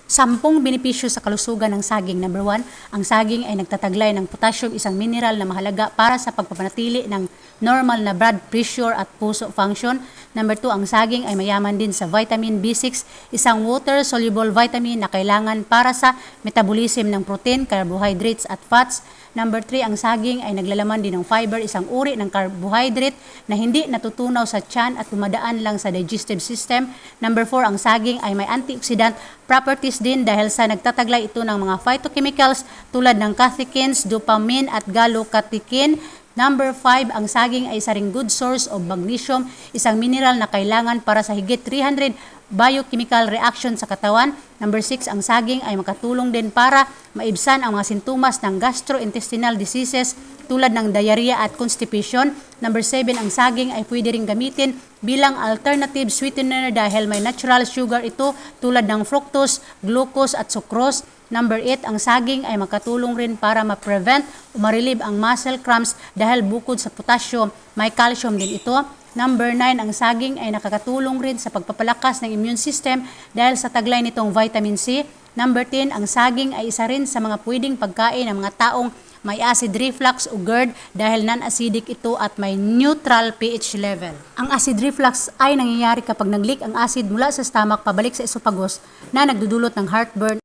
10 benepisyo sa kalusugan ng saging. Number 1, ang saging ay nagtataglay ng potassium, isang mineral na mahalaga para sa pagpapanatili ng normal na blood pressure at puso function. Number 2, ang saging ay mayaman din sa vitamin B6, isang water-soluble vitamin na kailangan para sa metabolism ng protein, carbohydrates at fats. Number 3, ang saging ay naglalaman din ng fiber, isang uri ng carbohydrate na hindi natutunaw sa tiyan at dumadaan lang sa digestive system. Number 4, ang saging ay may antioxidant properties din dahil sa nagtataglay ito ng mga phytochemicals tulad ng catechins, dopamine at gallocatechin. Number 5, ang saging ay isa ring good source of magnesium, isang mineral na kailangan para sa higit 300 biochemical reaction sa katawan. Number 6, ang saging ay makatulong din para maibsan ang mga sintomas ng gastrointestinal diseases tulad ng diarrhea at constipation. Number 7, ang saging ay pwede ring gamitin bilang alternative sweetener dahil may natural sugar ito tulad ng fructose, glucose at sucrose. Number 8, ang saging ay makatulong rin para ma-prevent o ma-relieve ang muscle cramps dahil bukod sa potassium, may calcium din ito. Number 9, ang saging ay nakakatulong rin sa pagpapalakas ng immune system dahil sa taglay nitong vitamin C. Number 10, ang saging ay isa rin sa mga pwedeng pagkain ng mga taong may acid reflux o GERD dahil non-acidic ito at may neutral pH level. Ang acid reflux ay nangyayari kapag nag-leak ang acid mula sa stomach pabalik sa esophagus na nagdudulot ng heartburn